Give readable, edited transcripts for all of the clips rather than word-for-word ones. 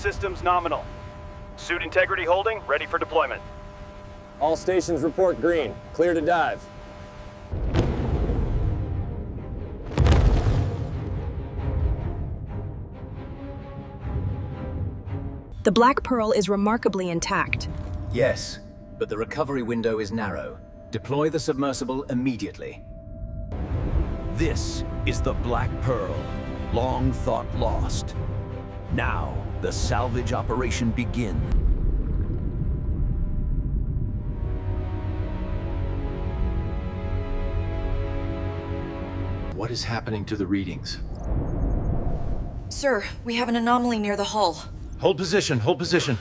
systems nominal. Suit integrity holding, ready for deployment. All stations report green. Clear to dive. The Black Pearl is remarkably intact. Yes, but the recovery window is narrow. Deploy the submersible immediately. This is the Black Pearl, long thought lost. Now, the salvage operation begins. What is happening to the readings? Sir, we have an anomaly near the hull. Hold position, hold position.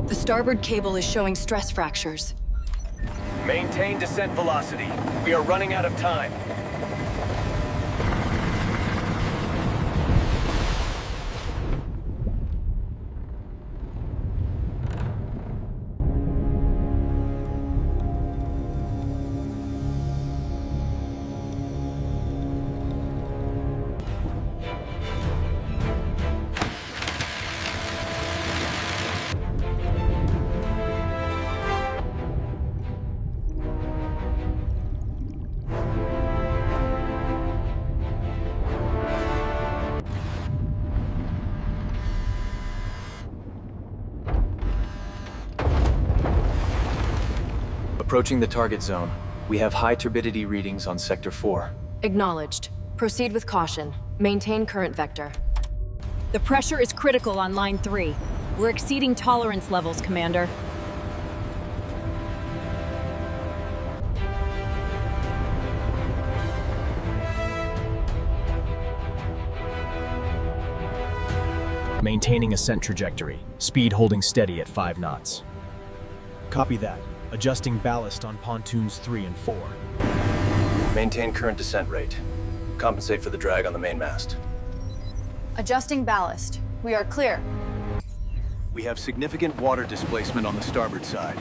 The starboard cable is showing stress fractures. Maintain descent velocity. We are running out of time. Approaching the target zone. We have high turbidity readings on Sector 4. Acknowledged. Proceed with caution. Maintain current vector. The pressure is critical on Line 3. We're exceeding tolerance levels, Commander. Maintaining ascent trajectory. Speed holding steady at 5 knots. Copy that. Adjusting ballast on pontoons 3 and 4. Maintain current descent rate. Compensate for the drag on the main mast. Adjusting ballast. We are clear. We have significant water displacement on the starboard side.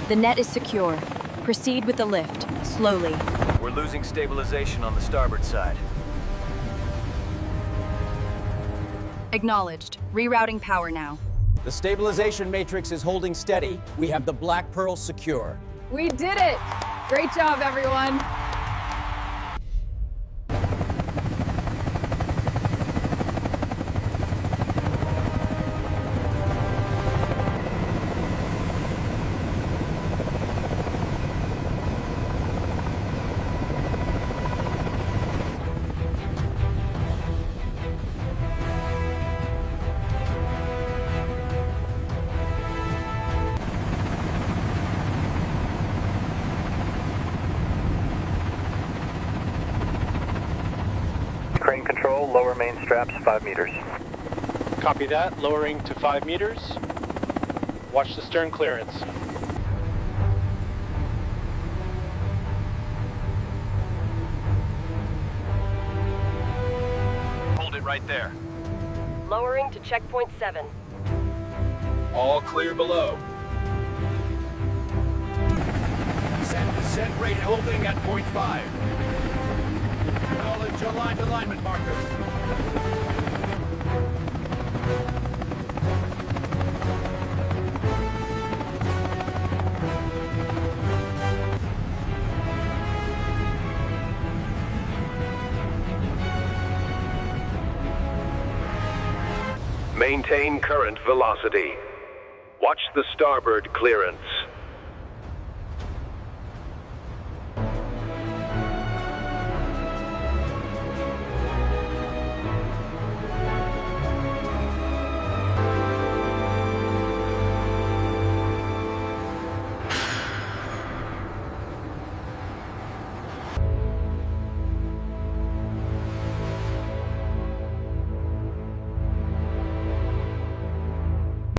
The net is secure. Proceed with the lift, slowly. We're losing stabilization on the starboard side. Acknowledged. Rerouting power now. The stabilization matrix is holding steady. We have the Black Pearl secure. We did it! Great job, everyone! Crane control, lower main straps 5 meters. Copy that, lowering to 5 meters. Watch the stern clearance. Hold it right there. Lowering to checkpoint 7. All clear below. Set descent rate holding at 0.5. Acknowledge aligned alignment markers. Maintain current velocity. Watch the starboard clearance.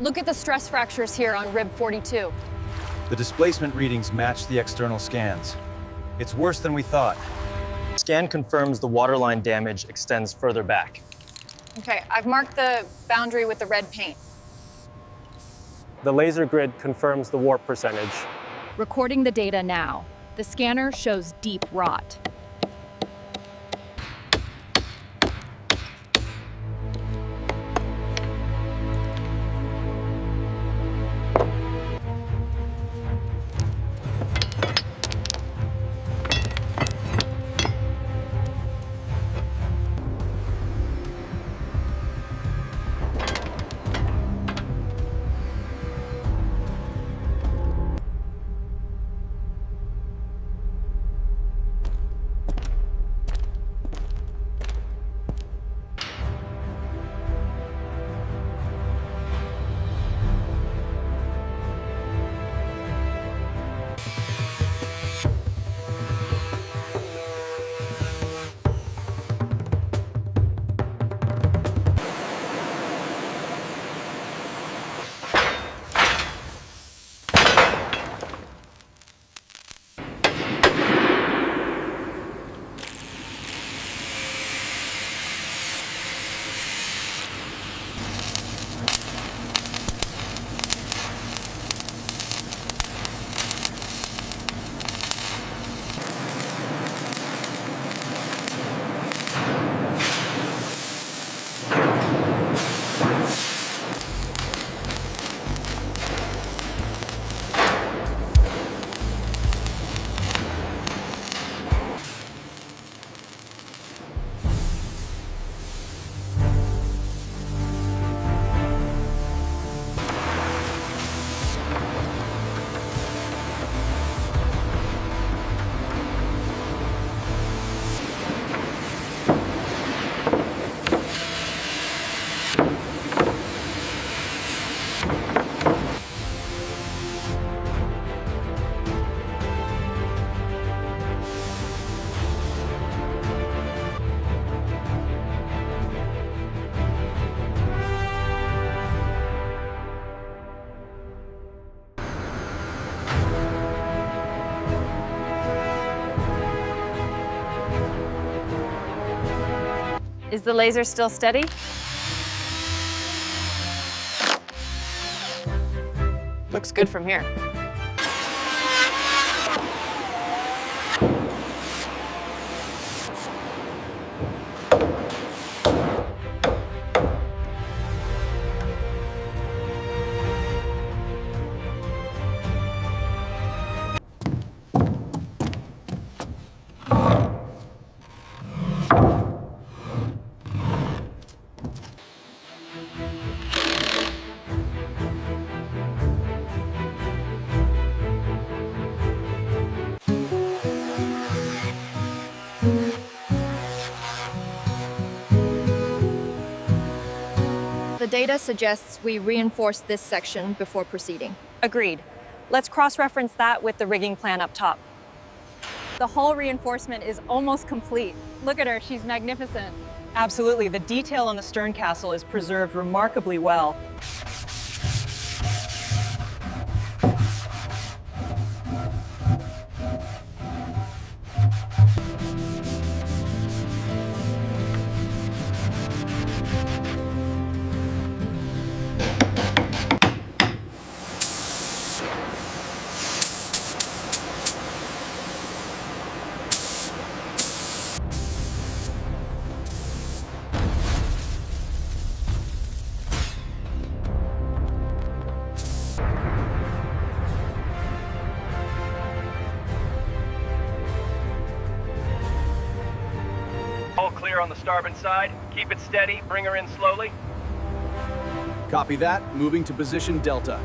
Look at the stress fractures here on rib 42. The displacement readings match the external scans. It's worse than we thought. Scan confirms the waterline damage extends further back. Okay, I've marked the boundary with the red paint. The laser grid confirms the warp percentage. Recording the data now. The scanner shows deep rot. Is the laser still steady? Looks good from here. The data suggests we reinforce this section before proceeding. Agreed. Let's cross-reference that with the rigging plan up top. The hull reinforcement is almost complete. Look at her, she's magnificent. Absolutely. The detail on the stern castle is preserved remarkably well. All clear on the starboard side. Keep it steady. Bring her in slowly. Copy that. Moving to position Delta.